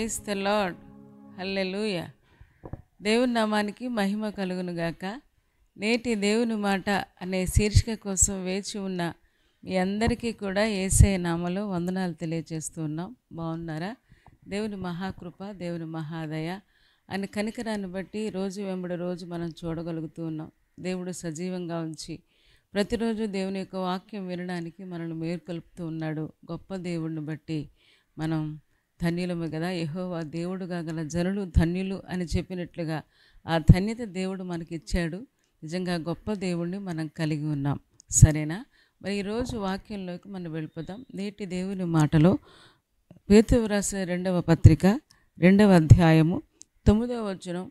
Praise the lord. హల్లెలూయా. దేవుని నామానికి మహిమ కలుగును గాక. నేటి దేవుని మాట అనే శీర్షిక కోసం వేచి ఉన్న మీ అందరికీ కూడా యేసయ్య నామములో వందనాలు తెలియజేస్తూ ఉన్నాం. బాగున్నారా? దేవుని మహాకృప, దేవుని మహాదయ అని కనికరాన్ని బట్టి రోజు వెంబడి రోజు మనం చూడగలుగుతూ ఉన్నాం. దేవుడు సజీవంగా ఉంచి ప్రతిరోజు దేవుని యొక్క వాక్యం వినడానికి మనల్ని మేల్కొల్పుతూ ఉన్నాడు. గొప్ప దేవుడిని బట్టి మనం ధన్యులమే కదా. యెహోవా దేవుడుగా గల జనులు ధన్యులు అని చెప్పినట్లుగా ఆ ధన్యత దేవుడు మనకి ఇచ్చాడు. నిజంగా గొప్ప దేవుణ్ణి మనం కలిగి ఉన్నాం. సరేనా? మరి ఈరోజు వాక్యంలోకి మనం వెళ్ళిపోదాం. నేటి దేవుని మాటలో పేతురు రాసిన 2వ పత్రిక 2వ అధ్యాయము 9వ వచనం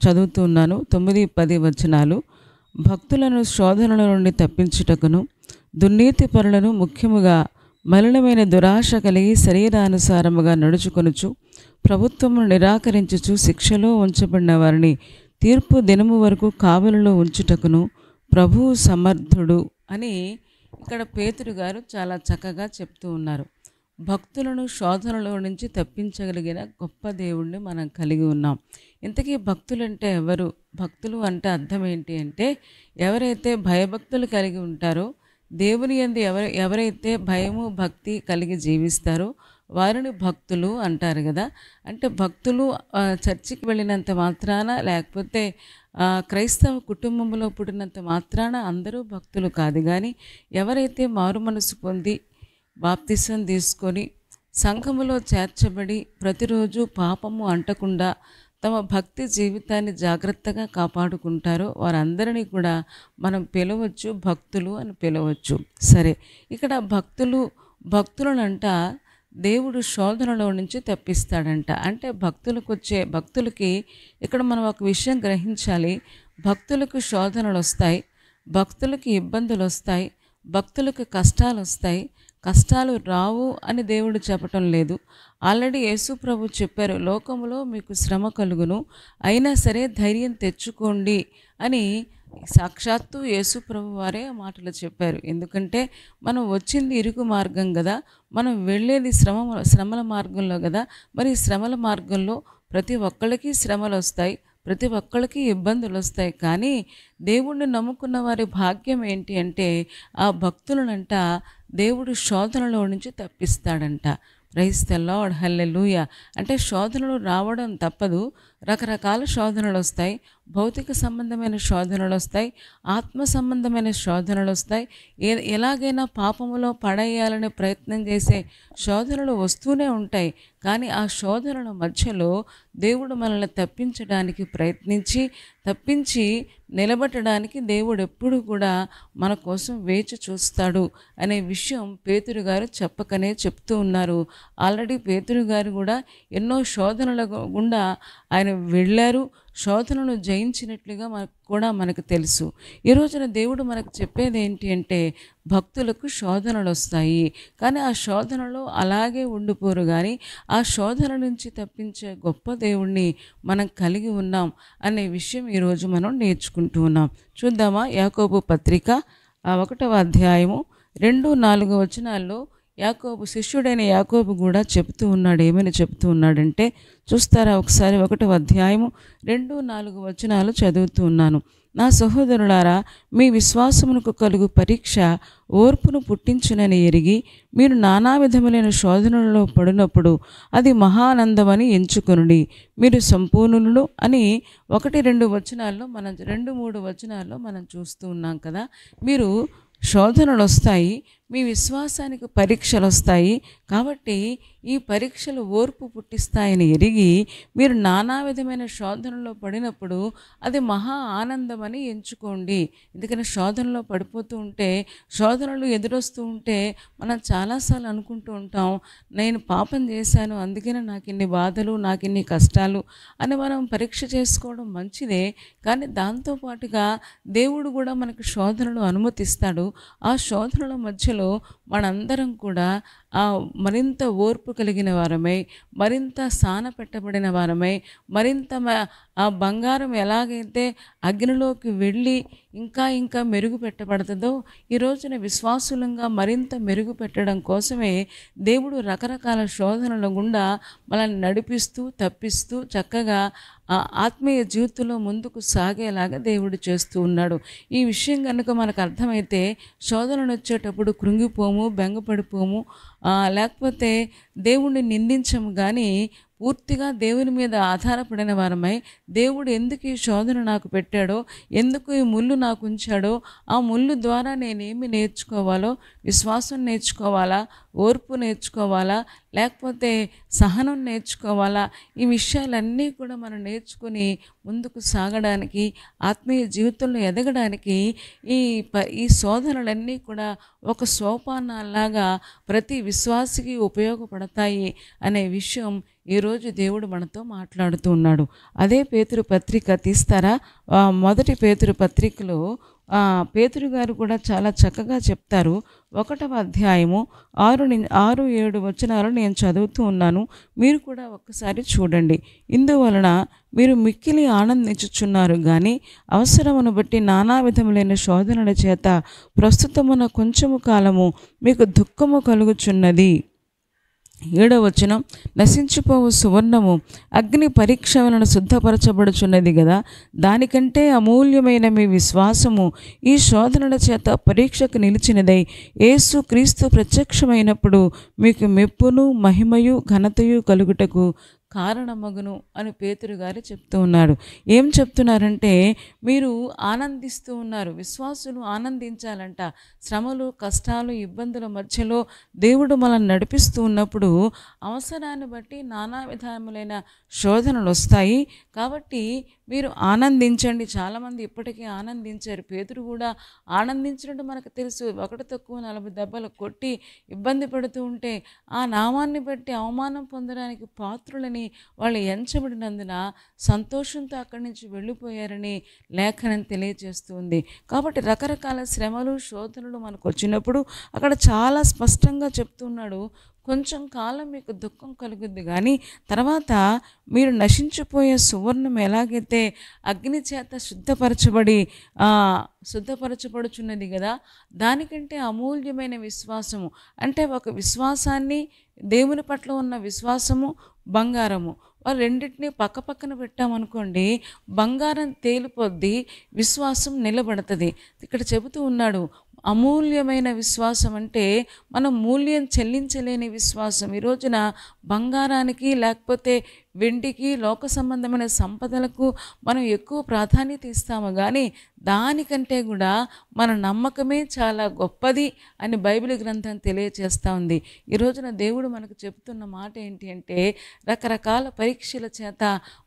చదువుతున్నాను. 9-10 వచనాలు. భక్తులను శోధనల నుండి తప్పించుటకును దుర్నీతి పరులను ముఖ్యముగా మలినమైన దురాశ కలిగి శరీరానుసారముగా నడుచుకొనుచు ప్రభుత్వమును నిరాకరించుచు శిక్షలో ఉంచబడిన వారిని తీర్పు దినము వరకు కావలిలో ఉంచుటకును ప్రభువు సమర్థుడు అని ఇక్కడ పేతురు గారు చాలా చక్కగా చెప్తూ ఉన్నారు. భక్తులను శోధనలో నుంచి తప్పించగలిగిన గొప్ప దేవుణ్ణి మనం కలిగి ఉన్నాం. ఇంతకీ భక్తులంటే ఎవరు? భక్తులు అంటే అర్థం ఏంటి అంటే, ఎవరైతే భయభక్తులు కలిగి ఉంటారో, దేవుని యందు ఎవరైతే భయము భక్తి కలిగి జీవిస్తారో వారిని భక్తులు అంటారు కదా. అంటే భక్తులు చర్చికి వెళ్ళినంత మాత్రాన, లేకపోతే క్రైస్తవ కుటుంబంలో పుట్టినంత మాత్రాన అందరూ భక్తులు కాదు. కానీ ఎవరైతే మారు మనసు పొంది బాప్తిసం తీసుకొని సంఘములో చేర్చబడి ప్రతిరోజు పాపము అంటకుండా తమ భక్తి జీవితాన్ని జాగ్రత్తగా కాపాడుకుంటారో వారందరినీ కూడా మనం పిలవచ్చు, భక్తులు అని పిలవచ్చు. సరే, ఇక్కడ భక్తులనంట దేవుడు శోధనలో నుంచి తప్పిస్తాడంట. అంటే భక్తులకి ఇక్కడ మనం ఒక విషయం గ్రహించాలి. భక్తులకు శోధనలు వస్తాయి, భక్తులకి ఇబ్బందులు వస్తాయి, భక్తులకు కష్టాలు వస్తాయి. కష్టాలు రావు అని దేవుడు చెప్పటం లేదు. ఆల్రెడీ యేసు ప్రభు చెప్పారు, లోకములో మీకు శ్రమ కలుగును, అయినా సరే ధైర్యం తెచ్చుకోండి అని సాక్షాత్తు యేసు ప్రభు వారే ఆ మాటలు చెప్పారు. ఎందుకంటే మనం వచ్చింది ఇరుకు మార్గం కదా, మనం వెళ్ళేది శ్రమల మార్గంలో కదా. మరి శ్రమల మార్గంలో ప్రతి ఒక్కళ్ళకి శ్రమలు వస్తాయి, ప్రతి ఒక్కళ్ళకి ఇబ్బందులు వస్తాయి. కానీ దేవుణ్ణి నమ్ముకున్న వారి భాగ్యం ఏంటి అంటే, ఆ భక్తులనంట దేవుడు శోధనలో నుంచి తప్పిస్తాడంట. Praise the lord. హల్లెలూయా. అంటే శోధనలు రావడం తప్పదు. రకరకాల శోధనలు వస్తాయి. భౌతిక సంబంధమైన శోధనలు వస్తాయి, ఆత్మ సంబంధమైన శోధనలు వస్తాయి. ఎలాగైనా పాపములో పడేయాలనే ప్రయత్నం చేసే శోధనలు వస్తూనే ఉంటాయి. కానీ ఆ శోధనల మధ్యలో దేవుడు మనల్ని తప్పించడానికి తప్పించి నిలబెట్టడానికి దేవుడు ఎప్పుడు కూడా మన కోసం వేచి చూస్తాడు అనే విషయం పేతురు గారు చెప్పకనే చెప్తూ ఉన్నారు. ఆల్రెడీ పేతురు గారు కూడా ఎన్నో శోధనల గుండా ఆయన వెళ్ళారు. శోధనను జయించినట్లుగా మనకు తెలుసు. ఈ రోజున దేవుడు మనకు చెప్పేది ఏంటి అంటే, భక్తులకు శోధనలు వస్తాయి, కానీ ఆ శోధనలో అలాగే ఉండిపోరు. కానీ ఆ శోధన నుంచి తప్పించే గొప్ప దేవుణ్ణి మనం కలిగి ఉన్నాం అనే విషయం ఈరోజు మనం నేర్చుకుంటూ ఉన్నాం. చూద్దామా? యాకోబు పత్రిక 1వ అధ్యాయము 2-4 వచనాల్లో శిష్యుడైన యాకోబు కూడా చెప్తూ ఉన్నాడు. ఏమని చెప్తూ ఉన్నాడంటే, చూస్తారా ఒకసారి? 1వ అధ్యాయము 2-4 వచనాలు చదువుతూ ఉన్నాను. నా సహోదరులారా, మీ విశ్వాసమునకు కలుగు పరీక్ష ఓర్పును పుట్టించునని ఎరిగి మీరు నానా విధములైన శోధనలలో పడినప్పుడు అది మహానందమని ఎంచుకొనుడి. మీరు సంపూర్ణులు అని 1-2 వచనాల్లో 2-3 వచనాల్లో మనం చూస్తూ ఉన్నాం కదా. మీరు శోధనలు వస్తాయి, మీ విశ్వాసానికి పరీక్షలు వస్తాయి. కాబట్టి ఈ పరీక్షలు ఓర్పు పుట్టిస్తాయని ఎరిగి మీరు నానా విధమైన శోధనలో పడినప్పుడు అది మహా ఆనందమని ఎంచుకోండి. ఎందుకంటే శోధనలో పడిపోతూ ఉంటే, శోధనలు ఎదురొస్తూ ఉంటే మనం చాలాసార్లు అనుకుంటూ ఉంటాం, నేను పాపం చేశాను అందుకనే నాకు ఇన్ని బాధలు, నాకు ఇన్ని కష్టాలు అని మనం పరీక్ష చేసుకోవడం మంచిదే. కానీ దాంతోపాటుగా దేవుడు కూడా మనకు శోధనలు అనుమతిస్తాడు. ఆ శోధనల మధ్యలో మనందరం కూడా మరింత ఓర్పు కలిగిన వారమై, మరింత సాన పెట్టబడిన వారమై, మరింత ఆ బంగారం ఎలాగైతే అగ్నిలోకి వెళ్ళి ఇంకా ఇంకా మెరుగు పెట్టబడుతుందో, ఈ రోజున విశ్వాసులంగా మరింత మెరుగు పెట్టడం కోసమే దేవుడు రకరకాల శోధనల గుండా మనల్ని నడిపిస్తూ తప్పిస్తూ చక్కగా ఆత్మీయ జీవితంలో ముందుకు సాగేలాగా దేవుడు చేస్తూ ఉన్నాడు. ఈ విషయం కనుక మనకు అర్థమైతే శోధనలు వచ్చేటప్పుడు కృంగిపోము, బెంగపడిపోము, లేకపోతే దేవుణ్ణి నిందించము. కానీ పూర్తిగా దేవుని మీద ఆధారపడిన వారమై, దేవుడు ఎందుకు ఈ శోధన నాకు పెట్టాడో, ఎందుకు ఈ ముళ్ళు నాకు ఉంచాడో, ఆ ముళ్ళు ద్వారా నేనేమి నేర్చుకోవాలో, విశ్వాసం నేర్చుకోవాలా, ఓర్పు నేర్చుకోవాలా, లేకపోతే సహనం నేర్చుకోవాలా, ఈ విషయాలన్నీ కూడా మనం నేర్చుకుని ముందుకు సాగడానికి, ఆత్మీయ జీవితంలో ఎదగడానికి ఈ శోధనలన్నీ కూడా ఒక సోపానాలాగా ప్రతి విశ్వాసికి ఉపయోగపడతాయి అనే విషయం ఈరోజు దేవుడు మనతో మాట్లాడుతూ ఉన్నాడు. అదే పేతురు పత్రిక తీస్తారా? మొదటి పేతురు పత్రికలో పేతురు గారు కూడా చాలా చక్కగా చెప్తారు. 1వ అధ్యాయము 6-7 వచనాలు నేను చదువుతూ ఉన్నాను, మీరు కూడా ఒక్కసారి చూడండి. ఇందువలన మీరు మిక్కిలి ఆనందించుచున్నారు కానీ అవసరమును బట్టి నానా విధములైన శోధనల చేత ప్రస్తుతమున కొంచెము కాలము మీకు దుఃఖము కలుగుచున్నది. 7వ వచనం, నశించిపోవు సువర్ణము అగ్ని పరీక్ష వలన శుద్ధపరచబడుచున్నది కదా, దానికంటే అమూల్యమైన మీ విశ్వాసము ఈ శోధనల చేత పరీక్షకు నిలిచినదై యేసు క్రీస్తు ప్రత్యక్షమైనప్పుడు మీకు మెప్పును మహిమయు ఘనతయు కలుగుటకు కారణమగును అని పేతురు గారు చెప్తూ ఉన్నాడు. ఏం చెప్తున్నారంటే, మీరు ఆనందిస్తూ ఉన్నారు, విశ్వాసులు ఆనందించాలంట. శ్రమలు, కష్టాలు, ఇబ్బందుల మధ్యలో దేవుడు మనల్ని నడిపిస్తూ ఉన్నప్పుడు అవసరాన్ని బట్టి నానా విధములైన శోధనలు వస్తాయి. కాబట్టి మీరు ఆనందించండి. చాలామంది ఇప్పటికీ ఆనందించారు. పేతురు కూడా ఆనందించినట్టు మనకు తెలుసు. 1 తక్కువ 40 దెబ్బలు కొట్టి ఇబ్బంది పడుతూ ఉంటే ఆ నామాన్ని బట్టి అవమానం పొందడానికి పాత్రులని వాళ్ళు ఎంచబడినందున సంతోషంతో అక్కడి నుంచి వెళ్ళిపోయారని లేఖనం తెలియజేస్తుంది. కాబట్టి రకరకాల శ్రమలు, శోధనలు మనకు వచ్చినప్పుడు అక్కడ చాలా స్పష్టంగా చెప్తున్నాడు, కొంచెం కాలం మీకు దుఃఖం కలుగుద్ది కానీ తర్వాత మీరు నశించిపోయే సువర్ణం ఎలాగైతే అగ్ని చేత శుద్ధపరచబడుచున్నది కదా, దానికంటే అమూల్యమైన విశ్వాసము అంటే ఒక విశ్వాసాన్ని, దేవుని పట్ల ఉన్న విశ్వాసము, బంగారము, రెండింటినీ పక్క పక్కన పెట్టామనుకోండి, బంగారం తేలిపోద్ది, విశ్వాసం నిలబడుతుంది. ఇక్కడ చెబుతూ ఉన్నాడు, అమూల్యమైన విశ్వాసం అంటే మనం మూల్యం చెల్లించలేని విశ్వాసం. ఈ రోజున బంగారానికి లేకపోతే వెండికి, లోక సంబంధమైన సంపదలకు మనం ఎక్కువ ప్రాధాన్యత ఇస్తాము. కానీ దానికంటే కూడా మన నమ్మకమే చాలా గొప్పది అని బైబిల్ గ్రంథం తెలియచేస్తూ ఉంది. ఈ రోజున దేవుడు మనకు చెబుతున్న మాట ఏంటి అంటే, రకరకాల పరీక్షల చేత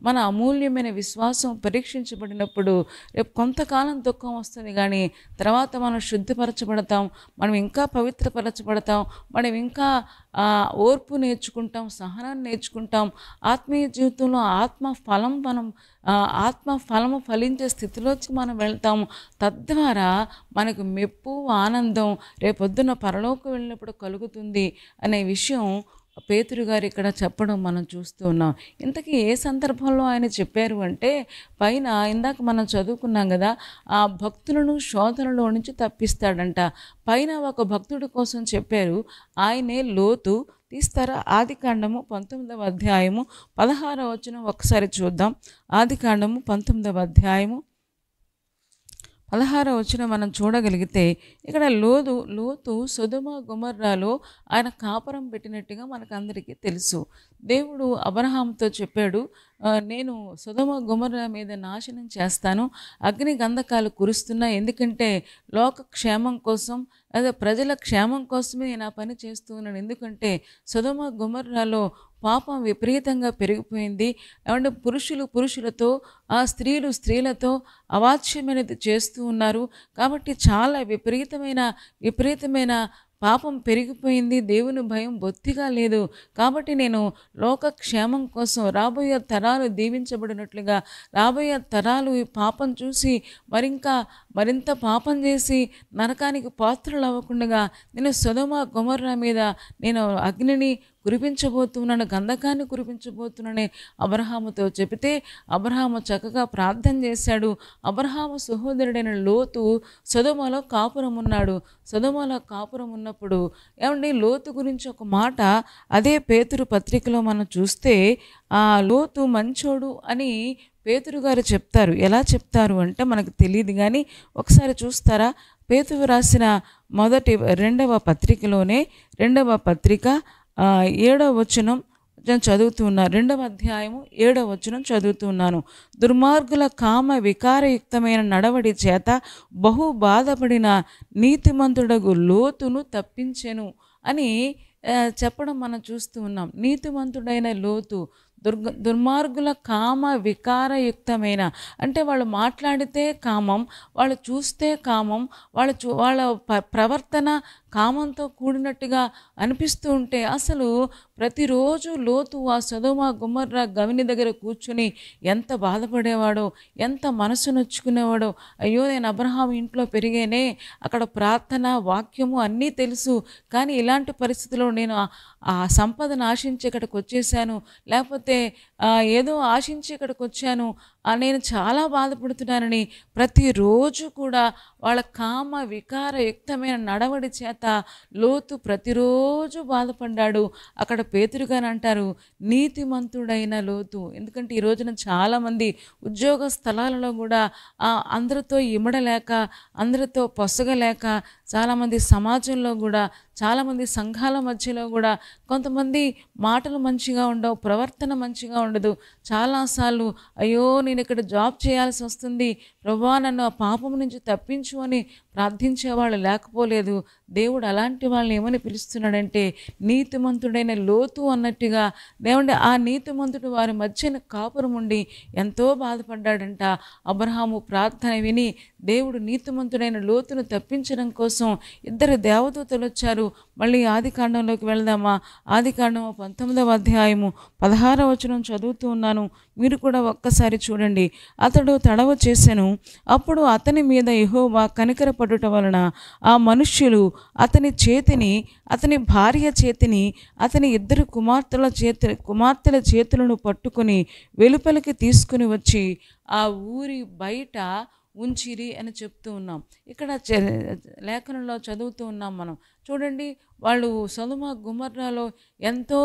మన అమూల్యమైన విశ్వాసం పరీక్షించబడినప్పుడు రేపు కొంతకాలం దుఃఖం వస్తుంది కానీ తర్వాత మనం శుద్ధిపరచబడతాం, మనం ఇంకా పవిత్రపరచబడతాం, మనం ఇంకా ఓర్పు నేర్చుకుంటాం, సహనాన్ని నేర్చుకుంటాం. ఆత్మీయ జీవితంలో ఆత్మ ఫలము ఫలించే స్థితిలోకి మనం వెళ్తాము. తద్వారా మనకు మెప్పు, ఆనందం రేపొద్దున పరలోకి వెళ్ళినప్పుడు కలుగుతుంది అనే విషయం పేతురు గారు ఇక్కడ చెప్పడం మనం చూస్తూ ఉన్నాం. ఇంతకీ ఏ సందర్భంలో ఆయన చెప్పారు అంటే, పైన ఇందాక మనం చదువుకున్నాం కదా, ఆ భక్తులను శోధనలో నుంచి తప్పిస్తాడంట. పైన ఒక భక్తుడి కోసం చెప్పారు, ఆయనే లోతు. తీస్తారా? ఆదికాండము 19వ అధ్యాయము 16వ వచనం ఒకసారి చూద్దాం. ఆదికాండము 19వ అధ్యాయము 16వ వచనం మనం చూడగలిగితే ఇక్కడ లోతు సొదొమ గొమొర్రాలో ఆయన కాపురం పెట్టినట్టుగా మనకు అందరికీ తెలుసు. దేవుడు అబ్రహాముతో చెప్పాడు, నేను సొదొమ గొమొర్రా మీద నాశనం చేస్తాను, అగ్ని గంధకాలు కురుస్తున్నా, ఎందుకంటే లోక క్షేమం కోసం, అదే ప్రజల క్షేమం కోసమే నేను ఆ పని చేస్తూ ఉన్నాను. ఎందుకంటే సొదొమ గొమొర్రాలో పాపం విపరీతంగా పెరిగిపోయింది. ఏమంటే పురుషులతో, ఆ స్త్రీలతో అవాచ్యమైనది చేస్తూ ఉన్నారు. కాబట్టి చాలా విపరీతమైన పాపం పెరిగిపోయింది. దేవుని భయం బొత్తిగా లేదు. కాబట్టి నేను లోక క్షేమం కోసం, రాబోయే తరాలు దీవించబడినట్లుగా, రాబోయే తరాలు ఈ పాపం చూసి మరింత పాపం చేసి నరకానికి పాత్రలు అవ్వకుండా నేను సొదొమ గొమొర్రా మీద నేను అగ్నిని కురిపించబోతున్నాను, గంధకాన్ని కురిపించబోతున్నానని అబ్రహాముతో చెబితే అబ్రహాము చక్కగా ప్రార్థన చేశాడు. అబ్రహాము సహోదరుడైన లోతు సొదొమలో కాపురం ఉన్నాడు. సొదొమలో కాపురం ఉన్నప్పుడు ఏమండి లోతు గురించి ఒక మాట అదే పేతురు పత్రికలో మనం చూస్తే ఆ లోతు మంచోడు అని పేతురు గారు చెప్తారు. ఎలా చెప్తారు అంటే మనకు తెలియదు, కానీ ఒకసారి చూస్తారా? పేతురు రాసిన రెండవ పత్రికలోనే 2వ పత్రిక 7వ వచనం నేను చదువుతున్నాను. 2వ అధ్యాయము 7వ వచనం చదువుతున్నాను. దుర్మార్గుల కామ వికారయుక్తమైన నడవడి చేత బహు బాధపడిన నీతిమంతుడగు లోతును తప్పించెను అని చెప్పడం మనం చూస్తూ ఉన్నాం. నీతిమంతుడైన లోతు దుర్మార్గుల కామ వికారయుక్తమైన, అంటే వాళ్ళు మాట్లాడితే కామం, వాళ్ళు చూస్తే కామం, వాళ్ళ ప్రవర్తన కామంతో కూడినట్టుగా అనిపిస్తూ ఉంటే అసలు ప్రతిరోజు లోతు ఆ సొదొమ గొమొర్రా గవిని దగ్గర కూర్చుని ఎంత బాధపడేవాడో, ఎంత మనసు నొచ్చుకునేవాడో. అయ్యో నేను అబ్రహాం ఇంట్లో పెరిగేనే, అక్కడ ప్రార్థన వాక్యము అన్నీ తెలుసు, కానీ ఇలాంటి పరిస్థితిలో నేను ఆ సంపదను ఆశించి ఇక్కడికి వచ్చేసాను, లేకపోతే ఏదో ఆశించి ఇక్కడికి వచ్చాను, నేను చాలా బాధపడుతున్నానని ప్రతిరోజు కూడా వాళ్ళ కామ వికారయుక్తమైన నడవడి చేత లోతు ప్రతిరోజు బాధపడ్డాడు. అక్కడ పేతురుగాని అంటారు నీతిమంతుడైన లోతు. ఎందుకంటే ఈ రోజున చాలామంది ఉద్యోగ స్థలాలలో కూడా అందరితో ఇమడలేక, అందరితో పొసగలేక, చాలామంది సమాజంలో కూడా, చాలామంది సంఘాల మధ్యలో కూడా కొంతమంది మాటలు మంచిగా ఉండవు, ప్రవర్తన మంచిగా ఉండదు. చాలాసార్లు అయ్యో నేను ఇక్కడ జాబ్ చేయాల్సి వస్తుంది, ప్రభువా నన్ను ఆ పాపం నుంచి తప్పించు అని ప్రార్థించేవాళ్ళు లేకపోలేదు. దేవుడు అలాంటి వాళ్ళని ఏమని పిలుస్తున్నాడంటే నీతిమంతుడైన లోతు అన్నట్టుగా. దేవుడు ఆ నీతిమంతుడు వారి మధ్యన కాపురం ఉండి ఎంతో బాధపడ్డాడంట. అబ్రహాము ప్రార్థన విని దేవుడు నీతిమంతుడైన లోతును తప్పించడం కోసం 2 దేవదూతలు వచ్చారు. మళ్ళీ ఆదికాండంలోకి వెళ్దామా? ఆదికాండము 19వ అధ్యాయము 16వ వచనం చదువుతూ ఉన్నాను, మీరు కూడా ఒక్కసారి చూడండి. అతడు తడవ చేసెను, అప్పుడు అతని మీద యెహోవా కనికరపడుట వలన ఆ మనుష్యులు అతని చేతిని, అతని భార్య చేతిని, అతని 2 కుమార్తెల చేతులను పట్టుకొని వెలుపలికి తీసుకుని వచ్చి ఆ ఊరి బయట ఉంచిరి అని చెప్తూ ఉన్నాం. ఇక్కడ లేఖనంలో చదువుతూ ఉన్నాం మనం. చూడండి, వాళ్ళు సొదొమ గొమొర్రాలో ఎంతో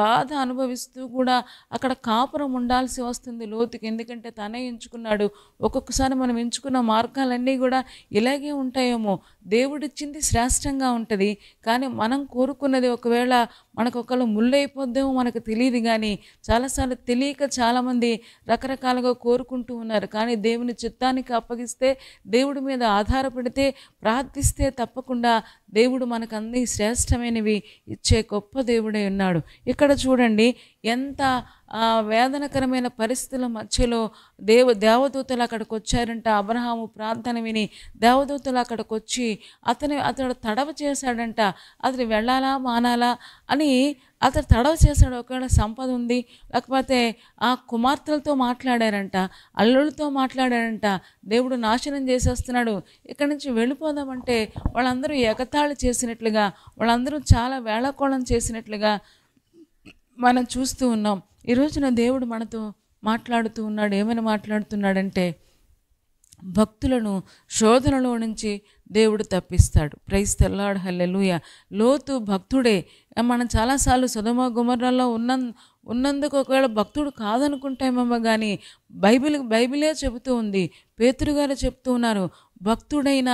బాధ అనుభవిస్తూ కూడా అక్కడ కాపురం ఉండాల్సి వస్తుంది లోతుకి. ఎందుకంటే తనే ఎంచుకున్నాడు. ఒక్కొక్కసారి మనం ఎంచుకున్న మార్గాలన్నీ కూడా ఇలాగే ఉంటాయేమో. దేవుడిచ్చింది శ్రేష్టంగా ఉంటుంది, కానీ మనం కోరుకున్నది ఒకవేళ మనకు ఒకళ్ళు ముళ్ళైపోద్దేమో మనకు తెలియదు. కానీ చాలాసార్లు తెలియక చాలామంది రకరకాలుగా కోరుకుంటూ ఉన్నారు. కానీ దేవుని చిత్తానికి అప్పగిస్తే, దేవుడి మీద ఆధారపడితే, ప్రార్థిస్తే తప్పకుండా దేవుడు మనకు అన్ని శ్రేష్టమైనవి ఇచ్చే గొప్ప దేవుడే ఉన్నాడు. ఇక్కడ చూడండి ఎంత వేదనకరమైన పరిస్థితుల మధ్యలో దేవదూతలు అక్కడికి వచ్చారంట. అబ్రహాము ప్రార్థన విని దేవదూతలు అక్కడికి వచ్చి అతడు తడవ చేశాడంట. అతడు వెళ్ళాలా మానాలా అని అతడు తడవ చేశాడు. ఒకవేళ సంపద ఉంది, లేకపోతే ఆ కుమార్తెలతో మాట్లాడారంట, అల్లుళ్ళతో మాట్లాడారంట, దేవుడు నాశనం చేసేస్తున్నాడు, ఇక్కడి నుంచి వెళ్ళిపోదామంటే వాళ్ళందరూ ఎగతాళి చేసినట్లుగా, వాళ్ళందరూ చాలా వేళకోళం చేసినట్లుగా మనం చూస్తూ ఉన్నాం. ఈ రోజున దేవుడు మనతో మాట్లాడుతూ ఉన్నాడు. ఏమని మాట్లాడుతున్నాడంటే భక్తులను శోధనలో నుంచి దేవుడు తప్పిస్తాడు. ప్రైజ్ ది లార్డ్, హల్లెలూయా. లోతు భక్తుడే. మనం చాలాసార్లు సొదొమ గొమొర్రాలో ఉన్నందుకు ఒకవేళ భక్తుడు కాదనుకుంటామేమో, కానీ బైబిలే చెబుతూ ఉంది, పేతురు గారు చెప్తూ ఉన్నారు, భక్తుడైన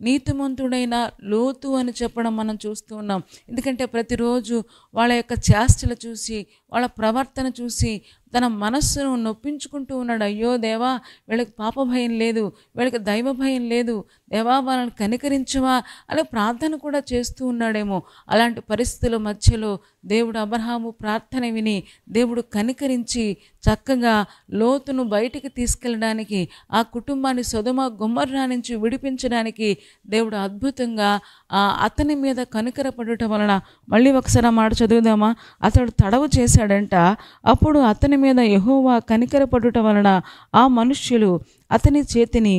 నీతిమంతుడైన లోతు అని చెప్పడం మనం చూస్తూ ఉన్నాం. ఎందుకంటే ప్రతిరోజు వాళ్ళ యొక్క చేష్టలు చూసి, వాళ్ళ ప్రవర్తన చూసి తన మనస్సును నొప్పించుకుంటూ ఉన్నాడు. అయ్యో దేవా, వీళ్ళకి పాప భయం లేదు, వీళ్ళకి దైవ భయం లేదు, దేవా వాళ్ళని కనికరించవా అనే ప్రార్థన కూడా చేస్తూ ఉన్నాడేమో. అలాంటి పరిస్థితుల మధ్యలో దేవుడు అబ్రహాము ప్రార్థన విని దేవుడు కనికరించి చక్కగా లోతును బయటికి తీసుకెళ్ళడానికి, ఆ కుటుంబాన్ని సొదొమ గొమొర్రా నుంచి విడిపించడానికి దేవుడు అద్భుతంగా అతని మీద కనికరపడుట వలన, మళ్ళీ ఒకసారి ఆ మాట చదువుదామా? అతడు తడవు చేశాడంట, అప్పుడు అతని మీద యెహోవా కనికరపడుట వలన ఆ మనుష్యులు అతని చేతిని,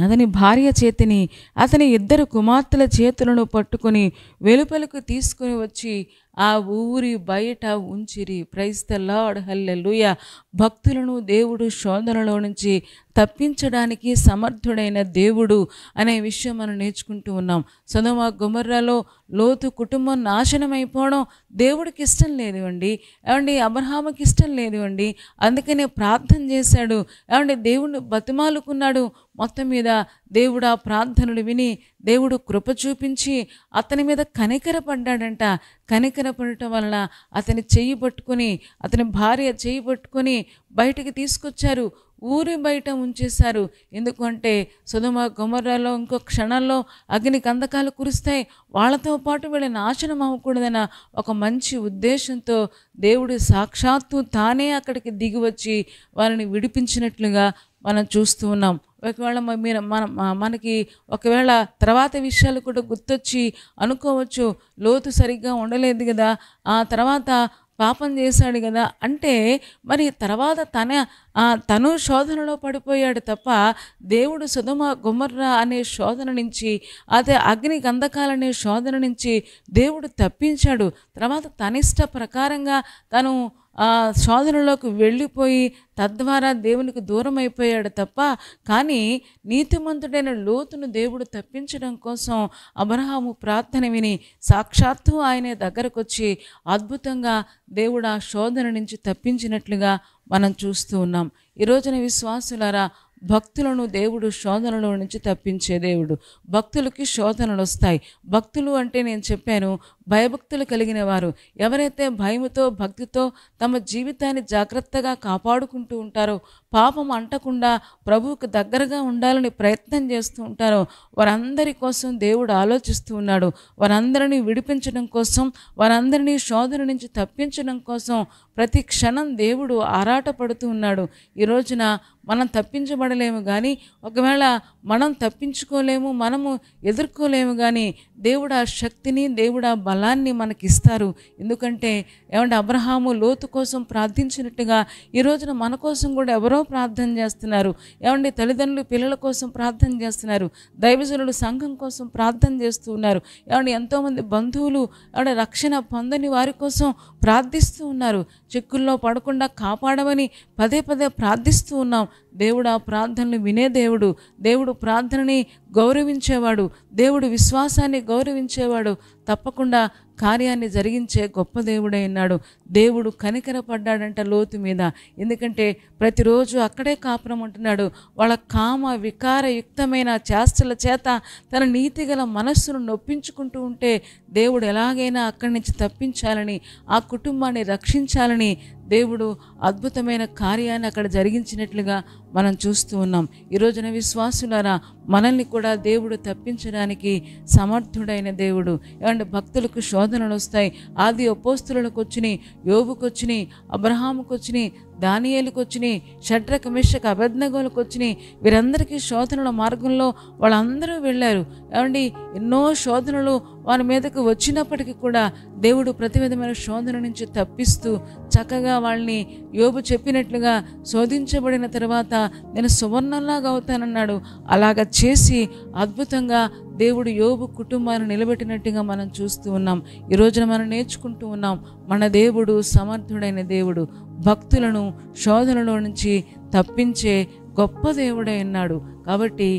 అతని భార్య చేతిని అతని 2 కుమార్తెల చేతులను పట్టుకొని వెలుపలకు తీసుకుని వచ్చి ఆ ఊరి బయట ఉంచిరి. ప్రైజ్ ద లార్డ్, హల్లెలూయా. భక్తులను దేవుడు శోధనలో నుంచి తప్పించడానికి సమర్థుడైన దేవుడు అనే విషయం మనం నేర్చుకుంటూ ఉన్నాం. సొదొమ గొమొర్రాలో లోతు కుటుంబం నాశనం అయిపోవడం దేవుడికి ఇష్టం లేదు అండి. ఏమండి, అబ్రహాముకి ఇష్టం లేదు అండి. అందుకనే ప్రార్థన చేశాడు. ఏమండి, దేవుడిని బతిమాలుకున్నాడు. మొత్తం మీద దేవుడు ఆ ప్రార్థనలు విని దేవుడు కృప చూపించి అతని మీద కనికరపడ్డాడంట. కనికరపడటం వలన అతని చెయ్యి పట్టుకొని, అతని భార్య చెయ్యి పట్టుకొని బయటికి తీసుకొచ్చారు. ఊరి బయట ఉంచేశారు. ఎందుకంటే సొదొమ గొమొర్రాలో ఇంకో క్షణంలో అగ్ని కందకాలు కురుస్తాయి, వాళ్ళతో పాటు వీళ్ళ నాశనం అవ్వకూడదన్న ఒక మంచి ఉద్దేశంతో దేవుడు సాక్షాత్తు తానే అక్కడికి దిగి వచ్చి వారిని విడిపించినట్లుగా మనం చూస్తూ ఉన్నాం. ఒకవేళ మనకి ఒకవేళ తర్వాత విషయాలు కూడా గుర్తొచ్చి అనుకోవచ్చు, లోతు సరిగ్గా ఉండలేదు కదా, ఆ తర్వాత పాపం చేశాడు కదా అంటే, మరి తర్వాత తను శోధనలో పడిపోయాడు తప్ప దేవుడు సొదొమ గొమొర్రా అనే శోధన నుంచి, అదే అగ్ని గంధకాలనే శోధన నుంచి దేవుడు తప్పించాడు. తర్వాత తనిష్ట ప్రకారంగా తను శోధనలోకి వెళ్ళిపోయి తద్వారా దేవునికి దూరం అయిపోయాడు తప్ప, కానీ నీతిమంతుడైన లోతును దేవుడు తప్పించడం కోసం అబ్రహాము ప్రార్థన విని సాక్షాత్తు ఆయనే దగ్గరకు వచ్చి అద్భుతంగా దేవుడు ఆ శోధన నుంచి తప్పించినట్లుగా మనం చూస్తూ ఉన్నాం. ఈ రోజున విశ్వాసులారా, భక్తులను దేవుడు శోధనలో నుంచి తప్పించే దేవుడు. భక్తులకి శోధనలు వస్తాయి. భక్తులు అంటే నేను చెప్పాను, భయభక్తులు కలిగిన వారు. ఎవరైతే భయముతో భక్తితో తమ జీవితాన్ని జాగ్రత్తగా కాపాడుకుంటూ ఉంటారో, పాపం అంటకుండా ప్రభువుకు దగ్గరగా ఉండాలని ప్రయత్నం చేస్తూ ఉంటారో, వారందరి కోసం దేవుడు ఆలోచిస్తూ ఉన్నాడు. వారందరినీ విడిపించడం కోసం, వారందరినీ శోధన నుంచి తప్పించడం కోసం ప్రతి క్షణం దేవుడు ఆరాటపడుతూ ఉన్నాడు. ఈ రోజున మనం తప్పించబడలేము కానీ, ఒకవేళ మనం తప్పించుకోలేము, మనము ఎదుర్కోలేము కానీ దేవుడు ఆ శక్తిని, దేవుడు ఆ బలాన్ని మనకి ఇస్తారు. ఎందుకంటే ఏమంటే అబ్రహాము లోతు కోసం ప్రార్థించినట్టుగా ఈ రోజున మన కోసం కూడా ఎవరో ప్రార్థన చేస్తున్నారు. ఏమంటే తల్లిదండ్రులు పిల్లల కోసం ప్రార్థన చేస్తున్నారు. దైవజనులు సంఘం కోసం ప్రార్థన చేస్తూ ఉన్నారు. ఏమంటే ఎంతోమంది బంధువులు ఏమంటే రక్షణ పొందని వారి కోసం ప్రార్థిస్తూ ఉన్నారు. చిక్కుల్లో పడకుండా కాపాడమని పదే పదే ప్రార్థిస్తూ ఉన్నాం. దేవుడు ఆ ప్రార్థనలు వినే దేవుడు. దేవుడు ప్రార్థనని గౌరవించేవాడు. దేవుడు విశ్వాసాన్ని గౌరవించేవాడు. తప్పకుండా కార్యాన్ని జరిగించే గొప్ప దేవుడై ఉన్నాడు. దేవుడు కనికరపడ్డాడంట లోతు మీద. ఎందుకంటే ప్రతిరోజు అక్కడే కాపురం ఉంటున్నాడు. వాళ్ళ కామ వికారయుక్తమైన చేష్టల చేత తన నీతిగల మనస్సును నొప్పించుకుంటూ ఉంటే దేవుడు ఎలాగైనా అక్కడి నుంచి తప్పించాలని, ఆ కుటుంబాన్ని రక్షించాలని దేవుడు అద్భుతమైన కార్యాన్ని అక్కడ జరిగించినట్లుగా మనం చూస్తూ ఉన్నాం. ఈ రోజున విశ్వాసులారా, మనల్ని కూడా దేవుడు తప్పించడానికి సమర్థుడైన దేవుడు. ఏమంటే భక్తులకు శోధనలు వస్తాయి. ఆది అపోస్తులకు వచ్చినాయి, యోబుకు వచ్చినాయి, అబ్రహాముకు వచ్చినాయి, దానియేలుకు వచ్చినాయి, షడ్రక్ మెషక్ అబేద్నెగోలకు వచ్చినాయి. వీరందరికీ శోధనల మార్గంలో వాళ్ళందరూ వెళ్ళారు. ఏమండి ఎన్నో శోధనలు వారి మీదకు వచ్చినప్పటికీ కూడా దేవుడు ప్రతి విధమైన శోధన నుంచి తప్పిస్తూ చక్కగా వాళ్ళని యోబు చెప్పినట్లుగా శోధించబడిన తర్వాత నేను సువర్ణంలాగా అవుతానన్నాడు. అలాగా చేసి అద్భుతంగా దేవుడు యోబు కుటుంబాన్ని నిలబెట్టినట్టుగా మనం చూస్తూ ఉన్నాం. ఈ రోజున మనం నేర్చుకుంటూ ఉన్నాం, మన దేవుడు సమర్థుడైన దేవుడు. భక్తులను శోధనలో నుంచి తప్పించే గొప్ప దేవుడై ఉన్నాడు. కాబట్టి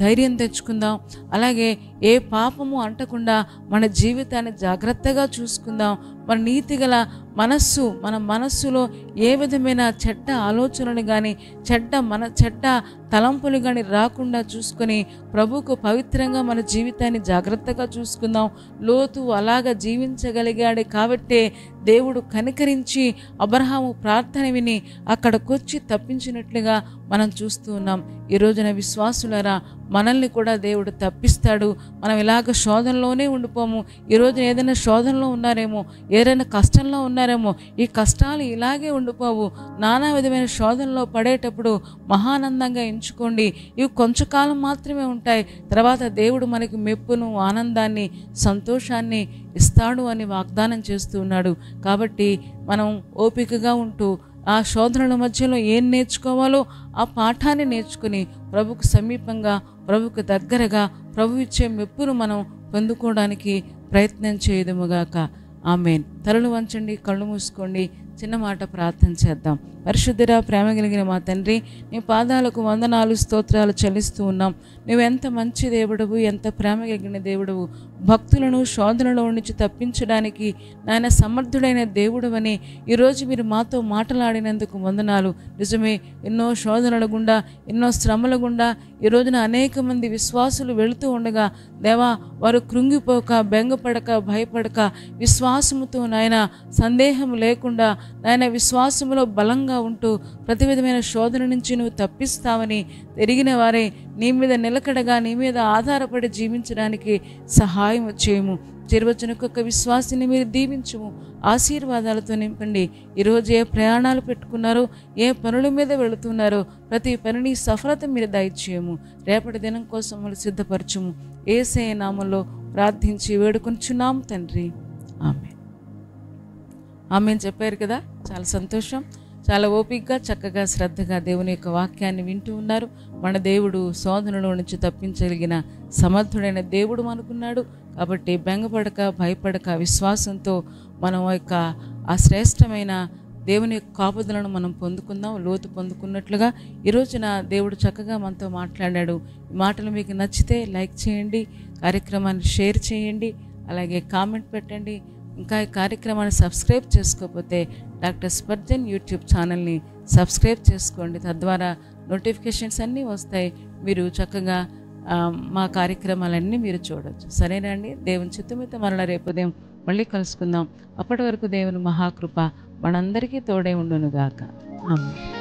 ధైర్యం తెచ్చుకుందాం. అలాగే ఏ పాపము అంటకుండా మన జీవితాన్ని జాగ్రత్తగా చూసుకుందాం. మన నీతిగల మనస్సు, మన మనస్సులో ఏ విధమైన చెడ్డ ఆలోచనలు కానీ చెడ్డ తలంపులు కానీ రాకుండా చూసుకొని ప్రభువుకు పవిత్రంగా మన జీవితాన్ని జాగ్రత్తగా చూసుకుందాం. లోతు అలాగా జీవించగలిగాడు కాబట్టే దేవుడు కనికరించి అబ్రహాము ప్రార్థన విని అక్కడికొచ్చి తప్పించినట్లుగా మనం చూస్తూ ఉన్నాం. ఈ రోజున విశ్వాసులారా, మనల్ని కూడా దేవుడు తప్పిస్తాడు. మనం ఇలాగ శోధనలోనే ఉండిపోము. ఈ రోజున ఏదైనా శోధనలో ఉన్నారేమో, ఏదైనా కష్టంలో ఉన్నారేమో, ఈ కష్టాలు ఇలాగే ఉండిపోవు. నానా విధమైన శోధనలో పడేటప్పుడు మహానందంగా ఎంచుకోండి. ఇవి కొంచెంకాలం మాత్రమే ఉంటాయి. తర్వాత దేవుడు మనకి మెప్పును, ఆనందాన్ని, సంతోషాన్ని ఇస్తాడు అని వాగ్దానం చేస్తూ ఉన్నాడు. కాబట్టి మనం ఓపికగా ఉంటూ ఆ శోధనల మధ్యలో ఏం నేర్చుకోవాలో ఆ పాఠాన్ని నేర్చుకుని ప్రభుకు సమీపంగా, ప్రభుకు దగ్గరగా, ప్రభు ఇచ్చే మెప్పును మనం పొందుకోవడానికి ప్రయత్నం చేయదుముగాక. ఆమేన్. తలలు వంచండి, కళ్ళు మూసుకోండి, చిన్న మాట ప్రార్థన చేద్దాం. పరిశుద్ధుడా, ప్రేమ కలిగిన మా తండ్రి, నీ పాదాలకు వందనాలు, స్తోత్రాలు చెల్లిస్తూ ఉన్నాం. నువ్వెంత మంచి దేవుడవు, ఎంత ప్రేమ కలిగిన దేవుడవు. భక్తులను శోధనలో నుంచి తప్పించడానికి నాయన సమర్థుడైన దేవుడవని ఈరోజు మీరు మాతో మాట్లాడినందుకు వందనాలు. నిజమే, ఎన్నో శోధనల గుండా, ఎన్నో శ్రమల గుండా ఈ రోజున అనేక మంది విశ్వాసులు వెళుతూ ఉండగా దేవా, వారు కృంగిపోక, బెంగపడక, భయపడక, విశ్వాసముతో నాయన సందేహం లేకుండా నాయన విశ్వాసములో బలంగా ఉంటూ ప్రతి విధమైన శోధన నుంచి నువ్వు తప్పిస్తావని ఎరిగిన వారే నీ మీద నిలకడగా, నీ మీద ఆధారపడి జీవించడానికి సహాయం చేయము. చేరువచ్చునొక్క విశ్వాసిని మీరు దీవించుము, ఆశీర్వాదాలతో నింపండి. ఈరోజు ఏ ప్రయాణాలు పెట్టుకున్నారో, ఏ పనుల మీద వెళుతున్నారో ప్రతి పనిని సఫలత మీరు దయచేయము. రేపటి దినం కోసం మమ్మల్ని సిద్ధపరచుము. యేసయ్య నామములో ప్రార్థించి వేడుకొంచున్నాం తండ్రి. ఆమేన్. ఆమేన్ చెప్పారు కదా, చాలా సంతోషం. చాలా ఓపికగా, చక్కగా, శ్రద్ధగా దేవుని యొక్క వాక్యాన్ని వింటూ ఉన్నారు. మన దేవుడు శోధనలో నుంచి తప్పించగలిగిన సమర్థుడైన దేవుడు అనుకున్నాడు. కాబట్టి బెంగపడక, భయపడక, విశ్వాసంతో మనం యొక్క ఆ శ్రేష్టమైన దేవుని యొక్క కాపుదలను మనం పొందుకుందాం. లోతు పొందుకున్నట్లుగా ఈరోజున దేవుడు చక్కగా మనతో మాట్లాడాడు. ఈ మాటలు మీకు నచ్చితే లైక్ చేయండి, కార్యక్రమాన్ని షేర్ చేయండి, అలాగే కామెంట్ పెట్టండి. ఇంకా ఈ కార్యక్రమాన్ని సబ్స్క్రైబ్ చేసుకోకపోతే డాక్టర్ స్పర్జన్ యూట్యూబ్ ఛానల్ని సబ్స్క్రైబ్ చేసుకోండి. తద్వారా నోటిఫికేషన్స్ అన్నీ వస్తాయి. మీరు చక్కగా మా కార్యక్రమాలన్నీ మీరు చూడవచ్చు. సరేనండి. దేవుని చిత్తమైతే మరలా రేపు ఉదయం మళ్ళీ కలుసుకుందాం. అప్పటి వరకు దేవుని మహాకృప మనందరికీ తోడే ఉండునుగాక. ఆమేన్.